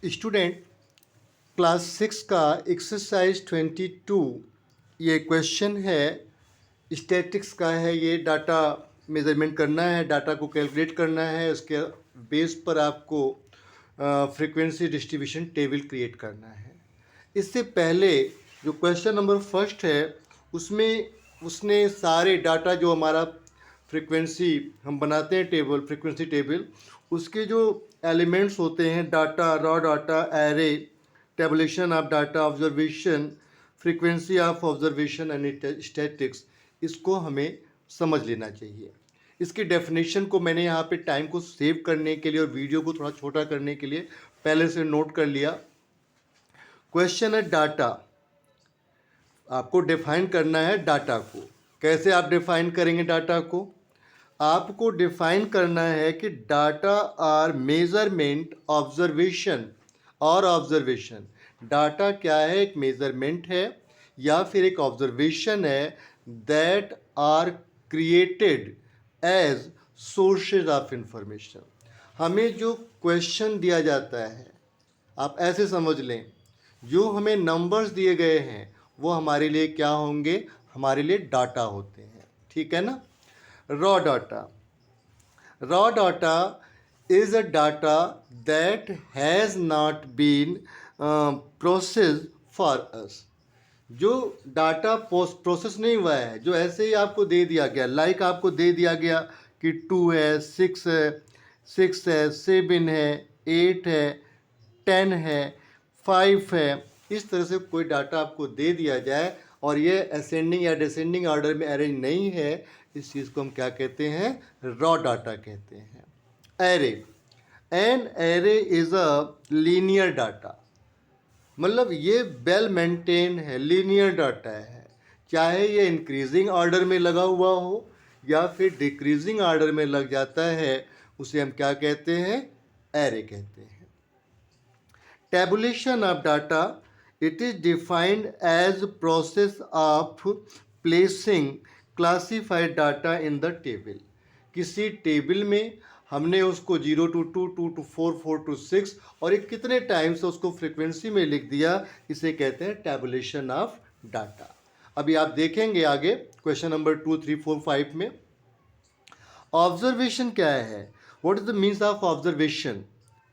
Student, class 6 का exercise 22 ये question है, स्टैटिक्स का है। ये डाटा मेज़रमेंट करना है, डाटा को कैलकुलेट करना है, उसके बेस पर आपको फ्रीक्वेंसी डिस्ट्रीब्यूशन टेबल क्रिएट करना है। इससे पहले जो क्वेश्चन नंबर फर्स्ट है उसमें उसने सारे डाटा जो हमारा फ्रीक्वेंसी हम बनाते हैं टेबल, फ्रीक्वेंसी टेबल, उसके जो एलिमेंट्स होते हैं data, raw data, array, tabulation of data, observation, frequency of observation and statics, इसको हमें समझ लेना चाहिए। इसकी डेफिनेशन को मैंने यहाँ पे टाइम को सेव करने के लिए और वीडियो को थोड़ा छोटा करने के लिए पहले से नोट कर लिया। क्वेश्चन है डाटा, आपको डिफाइन करना है डाटा को। कैसे आप डिफाइन करेंगे डाटा को? आपको डिफाइन करना है कि डाटा आर मेजरमेंट ऑब्जर्वेशन और ऑब्जर्वेशन। डाटा क्या है? एक मेजरमेंट है या फिर एक ऑब्जर्वेशन है that are created as sources of information. हमें जो क्वेश्चन दिया जाता है, आप ऐसे समझ लें, जो हमें नंबर्स दिए गए हैं वो हमारे लिए क्या होंगे? हमारे लिए डाटा होते हैं, ठीक है ना। Raw data, raw data is a data that has not been processed for us। जो डाटा प्रोसेस नहीं हुआ है, जो ऐसे ही आपको दे दिया गया, लाइक आपको दे दिया गया कि 2 है, 6 है, 7 है, 8 है, 10 है, 5 है, इस तरह से कोई डाटा आपको दे दिया जाए और ये असेंडिंग या डिसेंडिंग ऑर्डर में अरेंज नहीं है, इस चीज़ को हम क्या कहते हैं? रॉ डाटा कहते हैं। Array, an array is a linear data, मतलब ये वेल मेंटेन है, लीनियर डाटा है। चाहे ये इंक्रीजिंग ऑर्डर में लगा हुआ हो या फिर डिक्रीजिंग ऑर्डर में लग जाता है, उसे हम क्या कहते हैं? एरे कहते हैं। Tabulation of data, it is defined as process of placing classified data in the table. किसी टेबल में हमने उसको 0 to 2, 2 to 4, 4 to 6 और एक कितने टाइम से उसको फ्रीक्वेंसी में लिख दिया, इसे कहते हैं टेबुलेशन ऑफ डाटा। अभी आप देखेंगे आगे क्वेश्चन नंबर 2, 3, 4, 5 में ऑब्जर्वेशन क्या है? What is the means of observation?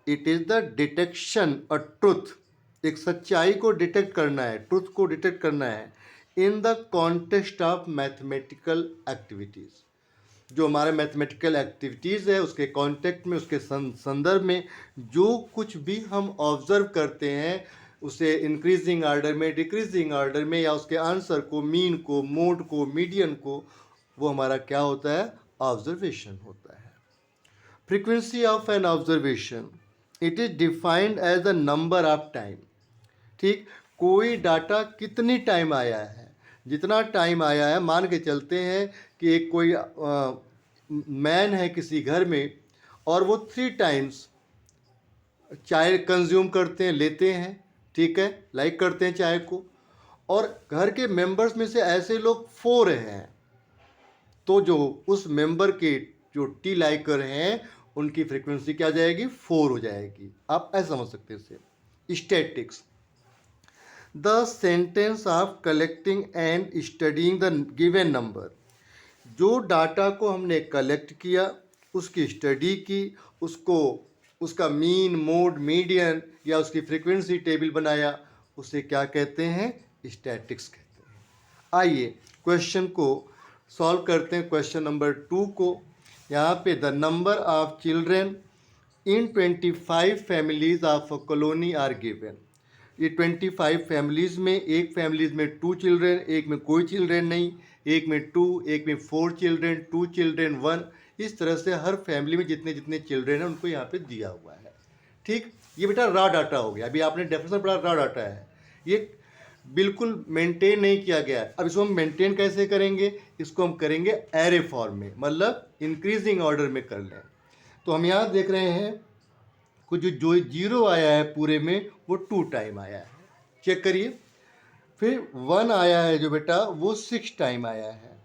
It is the detection a truth, एक सच्चाई को डिटेक्ट करना है, ट्रुथ को डिटेक्ट करना है in the context of mathematical activities. जो हमारे मैथमेटिकल एक्टिविटीज़ है उसके कॉन्टेक्स्ट में, उसके संदर्भ में जो कुछ भी हम ऑब्जर्व करते हैं उसे इंक्रीजिंग ऑर्डर में, डिक्रीजिंग ऑर्डर में, या उसके आंसर को, मीन को, मोड को, मीडियन को, वो हमारा क्या होता है? ऑब्जर्वेशन होता है। Frequency of an observation, it is defined as the number of time. ठीक, कोई डाटा कितनी टाइम आया है, जितना टाइम आया है, मान के चलते हैं कि एक कोई मैन है किसी घर में और वो 3 टाइम्स चाय कंज्यूम करते हैं, लेते हैं, ठीक है, लाइक करते हैं चाय को, और घर के मेंबर्स में से ऐसे लोग 4 हैं, तो जो उस मेंबर के जो टी लाइकर हैं उनकी फ्रीक्वेंसी क्या आ जाएगी? 4 हो जाएगी। आप ऐसा समझ सकते हैं इसे। Statics, the sentence of collecting and studying the given number. जो डाटा को हमने कलेक्ट किया, उसकी स्टडी की, उसको उसका मीन, मोड, मीडियन या उसकी फ्रीक्वेंसी टेबल बनाया, उसे क्या कहते हैं? स्टैटिक्स कहते हैं। आइए क्वेश्चन को सॉल्व करते हैं। क्वेश्चन नंबर 2 को, यहाँ पे the number of children in 25 families of a colony are given. ये 25 फैमिलीज़ में, एक फैमिलीज़ में 2 चिल्ड्रेन, एक में कोई चिल्ड्रेन नहीं, एक में 2, एक में 4 चिल्ड्रेन, 2 चिल्ड्रेन, 1, इस तरह से हर फैमिली में जितने जितने चिल्ड्रेन हैं उनको यहाँ पे दिया हुआ है। ठीक, ये बेटा रॉ डाटा हो गया। अभी आपने डेफिनेशन पढ़ा, रॉ डाटा है, ये बिल्कुल मेंटेन नहीं किया गया है। अब इसको हम मेंटेन कैसे करेंगे? इसको हम करेंगे एरे फॉर्म में, मतलब इंक्रीजिंग ऑर्डर में कर लें। तो हम यहाँ देख रहे हैं कुछ जो 0 आया है पूरे में वो 2 टाइम आया है, चेक करिए। फिर 1 आया है जो बेटा वो 6 टाइम आया है,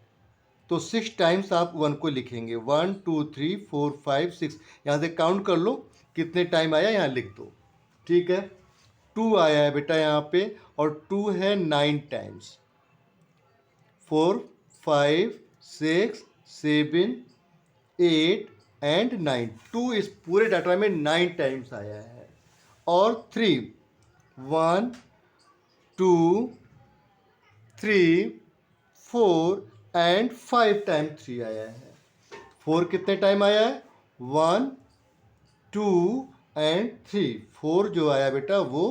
तो 6 टाइम्स आप 1 को लिखेंगे, 1 2 3 4 5 6, यहाँ से काउंट कर लो कितने टाइम आया, यहाँ लिख दो। ठीक है, 2 आया है बेटा यहाँ पे, और 2 है 9 टाइम्स, 4 5 6 7 8 एंड 9, 2 इस पूरे डाटा में 9 टाइम्स आया है। और 3 1 2 3 4 एंड 5 टाइम 3 आया है। 4 कितने टाइम आया है? 1 2 एंड 3, 4 जो आया बेटा वो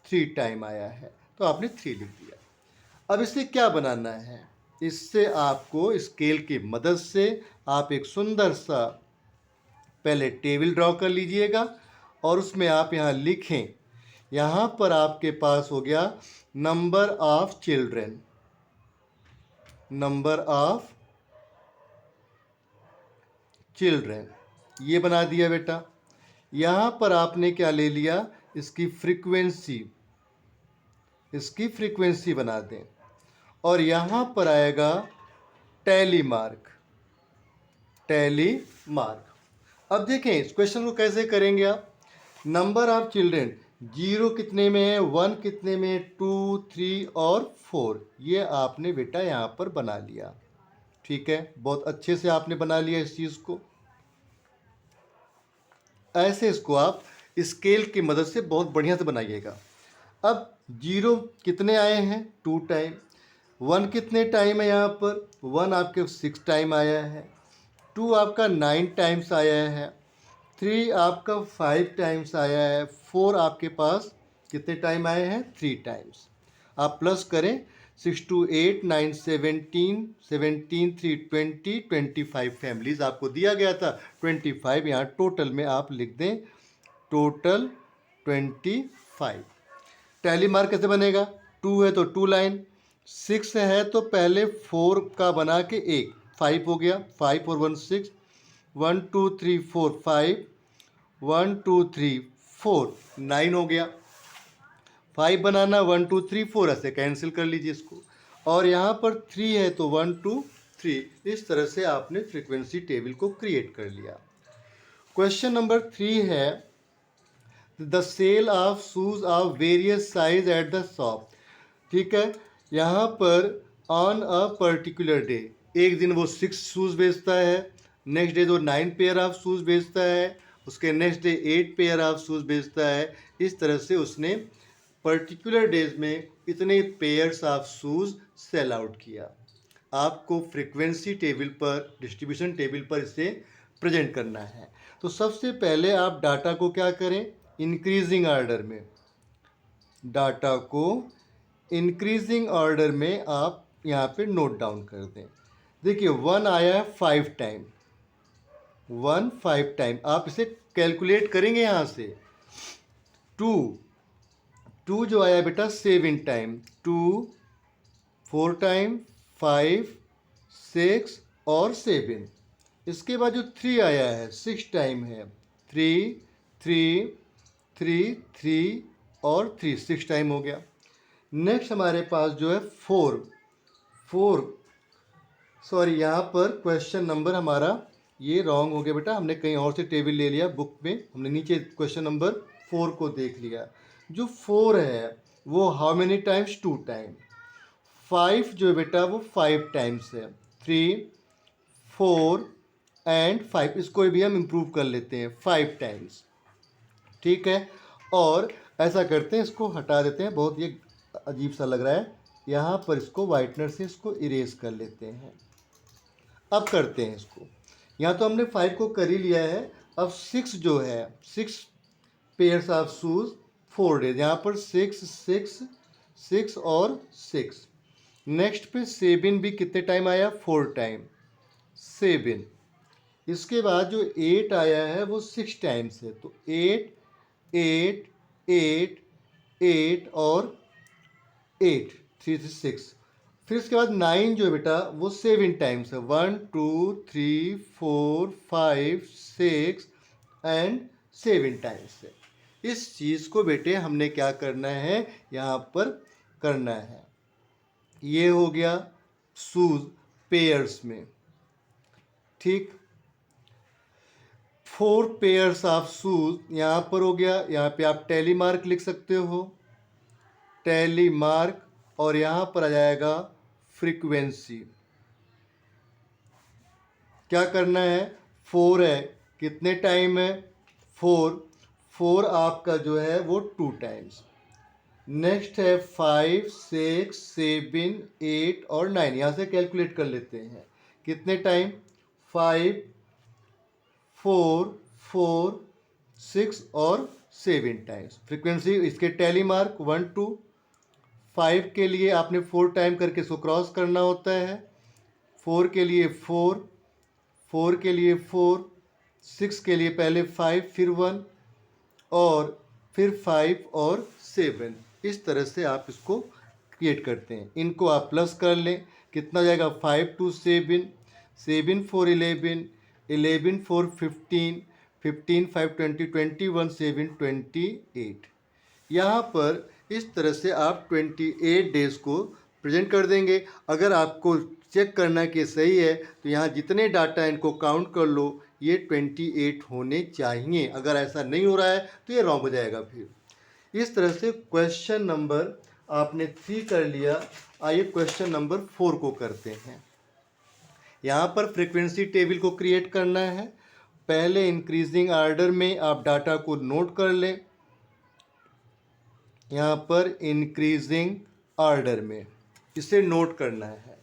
3 टाइम आया है, तो आपने 3 लिख दिया। अब इससे क्या बनाना है? इससे आपको स्केल की मदद से आप एक सुंदर सा पहले टेबल ड्रॉ कर लीजिएगा, और उसमें आप यहाँ लिखें, यहाँ पर आपके पास हो गया number of children, number of children, ये बना दिया बेटा। यहाँ पर आपने क्या ले लिया? इसकी फ्रीक्वेंसी बना दें, और यहाँ पर आएगा टैली मार्क। अब देखें इस क्वेश्चन को कैसे करेंगे आप। नंबर ऑफ चिल्ड्रेन, 0 कितने में है, 1 कितने में है, 2 3 और 4, ये आपने बेटा यहाँ पर बना लिया। ठीक है, बहुत अच्छे से आपने बना लिया इस चीज़ को। ऐसे इसको आप स्केल की मदद से बहुत बढ़िया से बनाइएगा। अब 0 कितने आए हैं? 2 टाइम। 1 कितने टाइम है यहाँ पर? 1 आपके 6 टाइम आया है। 2 आपका 9 टाइम्स आया है। 3 आपका 5 टाइम्स आया है। 4 आपके पास कितने टाइम आए हैं? 3 टाइम्स। आप प्लस करें, 6 2 8 9 17 17 3 20 25 फैमिलीज आपको दिया गया था। 25 यहाँ टोटल में आप लिख दें, टोटल 25। टैली मार्क कैसे बनेगा? 2 है तो 2 लाइन, 6 है तो पहले 4 का बना के 1, 5 हो गया, 5 और 1 6, 1 2 3 4 5, 1 2 3 4 9 हो गया। 5 बनाना, 1 2 3 4 ऐसे कैंसिल कर लीजिए इसको, और यहाँ पर 3 है तो 1 2 3, इस तरह से आपने फ्रीक्वेंसी टेबल को क्रिएट कर लिया। क्वेश्चन नंबर 3 है, the sale of shoes of various size at the shop. ठीक है, यहाँ पर ऑन अ पर्टिकुलर डे, एक दिन वो 6 शूज़ बेचता है, नेक्स्ट डे वो 9 पेयर ऑफ शूज़ बेचता है, उसके next day 8 pair of shoes बेचता है। इस तरह से उसने पर्टिकुलर डेज में इतने pairs of shoes sell out किया। आपको फ्रीक्वेंसी टेबल पर, डिस्ट्रीब्यूशन टेबल पर इसे प्रेजेंट करना है। तो सबसे पहले आप डाटा को क्या करें? इंक्रीजिंग ऑर्डर में, डाटा को इंक्रीजिंग ऑर्डर में आप यहाँ पे नोट डाउन कर दें। देखिए 1 आया है 5 टाइम, 1 5 टाइम, आप इसे कैलकुलेट करेंगे यहाँ से। 2 जो आया बेटा 7 टाइम, 2 4 टाइम, 5 6 और 7। इसके बाद जो 3 आया है 6 टाइम है, 3 3 3 3 और 3, 6 टाइम हो गया। नेक्स्ट हमारे पास जो है 4 सॉरी, यहाँ पर क्वेश्चन नंबर हमारा ये रॉन्ग हो गया बेटा, हमने कहीं और से टेबल ले लिया बुक में, हमने नीचे क्वेश्चन नंबर 4 को देख लिया। जो 4 है वो हाउ मेनी टाइम्स? 2 टाइम। 5 जो है बेटा वो 5 टाइम्स है, 3 4 एंड 5, इसको भी हम इम्प्रूव कर लेते हैं, 5 टाइम्स। ठीक है, और ऐसा करते हैं, इसको हटा देते हैं, बहुत ये अजीब सा लग रहा है। यहाँ पर इसको वाइटनर से इसको इरेज कर लेते हैं। अब करते हैं इसको, यहाँ तो हमने 5 को कर ही लिया है। अब 6 जो है, 6 पेयर्स ऑफ शूज़ 4 डेज, यहाँ पर 6 6 6 और 6। नेक्स्ट पे 7 भी कितने टाइम आया? 4 टाइम 7। इसके बाद जो 8 आया है वो 6 टाइम्स है, तो 8 8 8 8 और 8 3 6। फिर इसके बाद 9 जो है बेटा वो 7 टाइम्स है, 1 2 3 4 5 6 एंड 7 टाइम्स है। इस चीज़ को बेटे हमने क्या करना है, यहाँ पर करना है। ये हो गया शूज़ पेयर्स में। ठीक, 4 पेयर्स ऑफ शूज यहाँ पर हो गया, यहाँ पे आप टैली मार्क लिख सकते हो, टैली मार्क, और यहाँ पर आ जाएगा फ्रीक्वेंसी। क्या करना है, 4 है, कितने टाइम है, 4, 4 आपका जो है वो 2 टाइम्स। नेक्स्ट है 5, 6, 7, 8 और 9, यहाँ से कैलकुलेट कर लेते हैं कितने टाइम, 5, 4, 4, 6 और 7 टाइम्स। फ्रीक्वेंसी इसके टैली मार्क 1, 2, 5 के लिए आपने 4 टाइम करके इसको क्रॉस करना होता है, 4 के लिए 4, 4 के लिए 4, 6 के लिए पहले 5 फिर 1 और फिर 5 और 7। इस तरह से आप इसको क्रिएट करते हैं। इनको आप प्लस कर लें, कितना जाएगा, 5 2 7, 7 4 11, 11 4 15, 15 5 20, 21 7 28। यहाँ पर इस तरह से आप 28 डेज को प्रेजेंट कर देंगे। अगर आपको चेक करना कि सही है तो यहाँ जितने डाटा इनको काउंट कर लो, ये 28 होने चाहिए। अगर ऐसा नहीं हो रहा है तो ये रॉन्ग हो जाएगा। फिर इस तरह से क्वेश्चन नंबर आपने 3 कर लिया। आइए क्वेश्चन नंबर 4 को करते हैं। यहाँ पर फ्रीक्वेंसी टेबल को क्रिएट करना है। पहले इंक्रीजिंग ऑर्डर में आप डाटा को नोट कर लें, यहाँ पर इंक्रीजिंग ऑर्डर में इसे नोट करना है।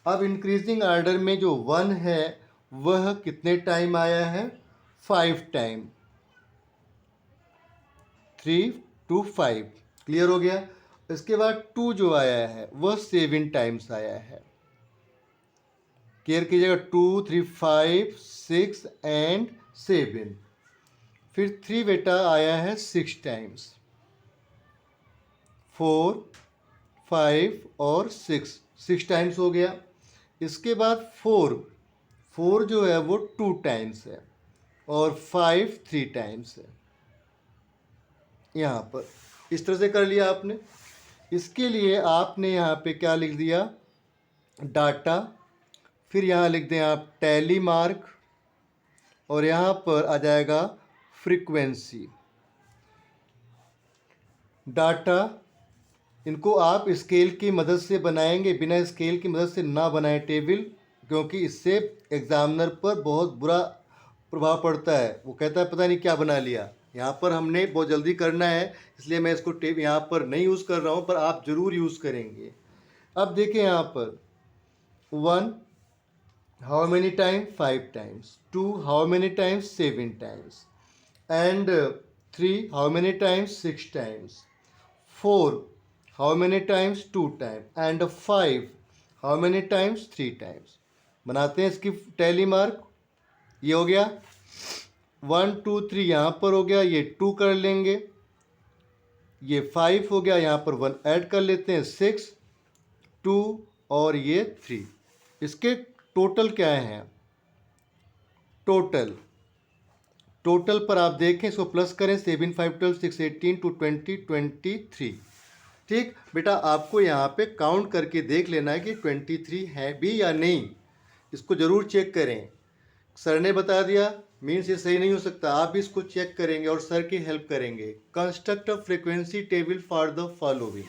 अब इंक्रीजिंग ऑर्डर में जो 1 है वह कितने टाइम आया है, 5 टाइम, 3 2 5, क्लियर हो गया। इसके बाद 2 जो आया है वह 7 टाइम्स आया है, क्लियर कीजिएगा, 2 3 5 6 एंड 7। फिर 3 बेटा आया है 6 टाइम्स, 4 5 और 6 टाइम्स हो गया। इसके बाद 4 जो है वो 2 टाइम्स है और 5 3 टाइम्स है। यहाँ पर इस तरह से कर लिया आपने। इसके लिए आपने यहाँ पे क्या लिख दिया, डाटा, फिर यहाँ लिख दें आप टैली मार्क, और यहाँ पर आ जाएगा फ्रीक्वेंसी। डाटा इनको आप स्केल की मदद से बनाएंगे, बिना स्केल की मदद से ना बनाएं टेबल, क्योंकि इससे एग्जामिनर पर बहुत बुरा प्रभाव पड़ता है। वो कहता है पता नहीं क्या बना लिया। यहाँ पर हमने बहुत जल्दी करना है, इसलिए मैं इसको टेबल यहाँ पर नहीं यूज़ कर रहा हूँ, पर आप ज़रूर यूज़ करेंगे। अब देखें यहाँ पर 1 how many time, 5 times, 2 how many times, 7 times, and 3 how many times, 6 times, 4 how many times, 2 times, and 5 how many times, 3 times। बनाते हैं इसकी टैली मार्क। ये हो गया 1 2 3, यहाँ पर हो गया, ये 2 कर लेंगे, ये 5 हो गया, यहाँ पर 1 ऐड कर लेते हैं, 6 2 और ये 3। इसके टोटल क्या हैं, टोटल पर आप देखें, इसको प्लस करें, 7 5 12 6 18 2 20 23। ठीक बेटा, आपको यहाँ पे काउंट करके देख लेना है कि 23 है भी या नहीं, इसको ज़रूर चेक करें। सर ने बता दिया मीन्स ये सही नहीं हो सकता, आप भी इसको चेक करेंगे और सर की हेल्प करेंगे। Construct a frequency table for the following.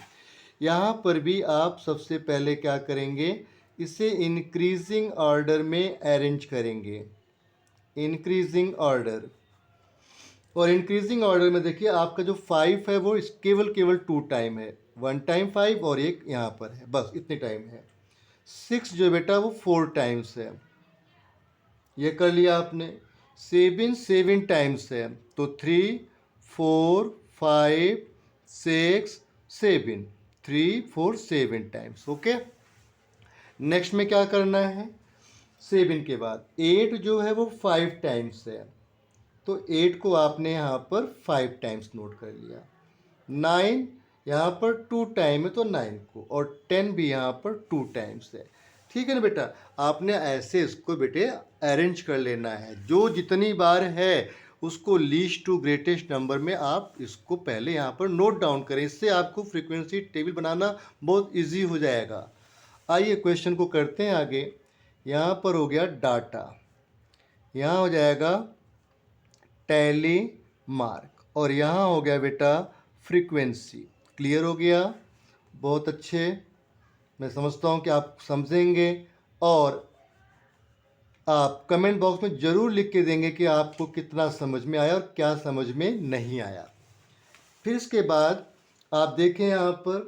यहाँ पर भी आप सबसे पहले क्या करेंगे, इसे इंक्रीजिंग ऑर्डर में अरेंज करेंगे, इंक्रीजिंग ऑर्डर। और इंक्रीजिंग ऑर्डर में देखिए आपका जो 5 है वो केवल 2 टाइम है, 1 टाइम 5 और एक यहाँ पर है, बस इतने टाइम है। 6 जो बेटा वो 4 टाइम्स है, ये कर लिया आपने। 7 टाइम्स है, तो 3 4 5 6 7, 3 4 7 टाइम्स। ओके, नेक्स्ट में क्या करना है, 7 के बाद 8 जो है वो 5 टाइम्स है, तो 8 को आपने यहाँ पर 5 टाइम्स नोट कर लिया। 9 यहाँ पर 2 टाइम है, तो 9 को, और 10 भी यहाँ पर 2 टाइम्स है। ठीक है ना बेटा, आपने ऐसे इसको बेटे अरेंज कर लेना है, जो जितनी बार है उसको लीस्ट टू ग्रेटेस्ट नंबर में आप इसको पहले यहाँ पर नोट डाउन करें। इससे आपको फ्रीक्वेंसी टेबल बनाना बहुत इजी हो जाएगा। आइए क्वेश्चन को करते हैं आगे। यहाँ पर हो गया डाटा, यहाँ हो जाएगा टैली मार्क, और यहाँ हो गया बेटा फ्रीक्वेंसी। क्लियर हो गया? बहुत अच्छे। मैं समझता हूँ कि आप समझेंगे और आप कमेंट बॉक्स में ज़रूर लिख के देंगे कि आपको कितना समझ में आया और क्या समझ में नहीं आया। फिर इसके बाद आप देखें यहाँ पर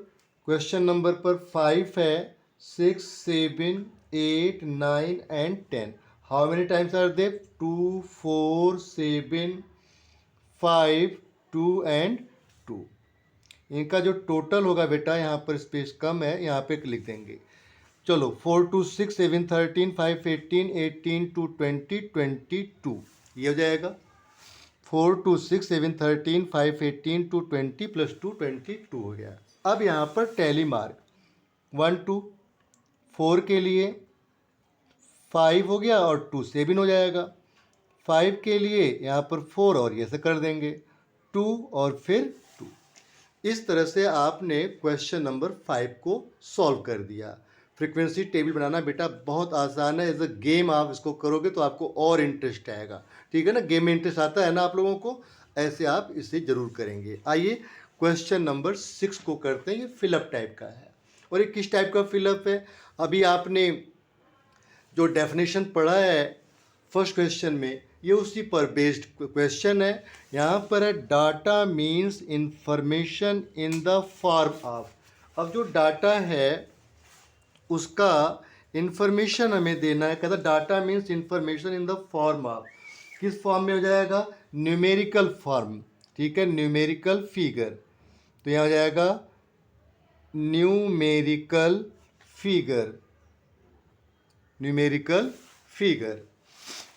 क्वेश्चन नंबर पर 5 है, 6, 7, 8, 9 and 10। How many times are they? 2, 4, 7, 5, 2 and 2। इनका जो टोटल होगा बेटा, यहाँ पर स्पेस कम है, यहाँ पे लिख देंगे। चलो 4, 2, 6, 7, 13, 5, 18, 18, 2, 20, 22 ये हो जाएगा। 4, 2, 6, 7, 13, 5, 18, 2, 20 प्लस 2, 22 हो गया। अब यहाँ पर टैली मार्क 1, 2, 4 के लिए 5 हो गया और 2 7 हो जाएगा। 5 के लिए यहाँ पर 4 और ये से कर देंगे 2 और फिर 2। इस तरह से आपने क्वेश्चन नंबर 5 को सॉल्व कर दिया। फ्रीक्वेंसी टेबल बनाना बेटा बहुत आसान है। एज अ गेम आप इसको करोगे तो आपको और इंटरेस्ट आएगा। ठीक है ना, गेम में इंटरेस्ट आता है ना आप लोगों को, ऐसे आप इसे ज़रूर करेंगे। आइए क्वेश्चन नंबर 6 को करते हैं। ये फिलअप टाइप का है। और ये किस टाइप का फिलअप है? अभी आपने जो डेफिनेशन पढ़ा है फर्स्ट क्वेश्चन में, ये उसी पर बेस्ड क्वेश्चन है। यहाँ पर है data means information in the form of. अब जो डाटा है उसका इंफॉर्मेशन हमें देना है। कहता data means information in the form of, किस फॉर्म में हो जाएगा? Numerical form. ठीक है, न्यूमेरिकल फिगर। तो यहाँ हो जाएगा numerical figure, numerical figure.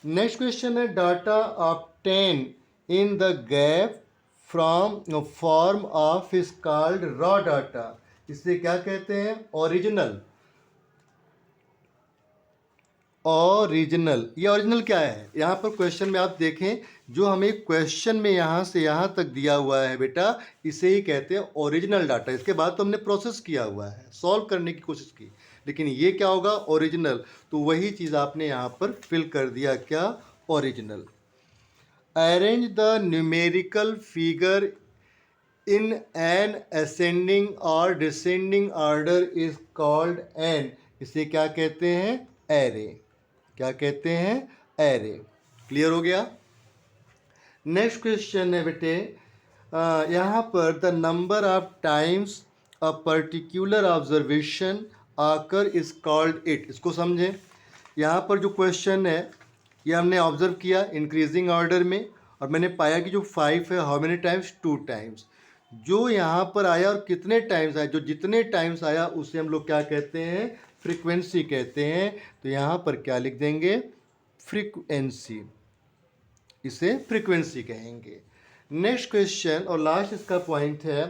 Next question है data obtain in the gap from form of is called raw data. इसे क्या कहते हैं? ओरिजिनल। ओरिजिनल, ये ओरिजिनल क्या है? यहाँ पर क्वेश्चन में आप देखें, जो हमें क्वेश्चन में यहाँ से यहाँ तक दिया हुआ है बेटा, इसे ही कहते हैं ओरिजिनल डाटा। इसके बाद तो हमने प्रोसेस किया हुआ है, सॉल्व करने की कोशिश की, लेकिन ये क्या होगा? ओरिजिनल। तो वही चीज़ आपने यहाँ पर फिल कर दिया, क्या? Original. Arrange the numerical figure in an ascending और descending order is called an. इसे क्या कहते हैं? एरे। क्या कहते हैं? एरे। क्लियर हो गया? नेक्स्ट क्वेश्चन है बेटे, यहाँ पर the number of times a particular observation आकर इज कॉल्ड इट। इसको समझें। यहाँ पर जो क्वेश्चन है ये हमने ऑब्जर्व किया इंक्रीजिंग ऑर्डर में, और मैंने पाया कि जो 5 है हाउ मेनी टाइम्स? 2 टाइम्स। जो यहाँ पर आया और कितने टाइम्स आया, जो जितने टाइम्स आया उसे हम लोग क्या कहते हैं? फ्रीक्वेंसी कहते हैं। तो यहाँ पर क्या लिख देंगे? फ्रीक्वेंसी। इसे फ्रीक्वेंसी कहेंगे। नेक्स्ट क्वेश्चन और लास्ट इसका पॉइंट है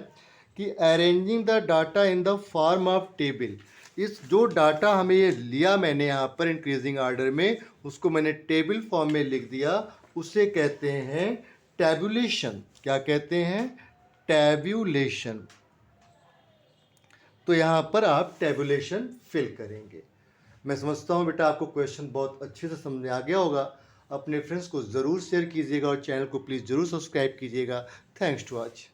कि arranging the data in the form of table. इस जो डाटा हमें ये लिया मैंने यहाँ पर इंक्रीजिंग ऑर्डर में, उसको मैंने टेबल फॉर्म में लिख दिया, उसे कहते हैं टैबुलेशन। क्या कहते हैं? टैब्यूलेशन। तो यहाँ पर आप टैबुलेशन फिल करेंगे। मैं समझता हूँ बेटा आपको क्वेश्चन बहुत अच्छे से समझ में आ गया होगा। अपने फ्रेंड्स को ज़रूर शेयर कीजिएगा और चैनल को प्लीज़ ज़रूर सब्सक्राइब कीजिएगा। Thanks to watch.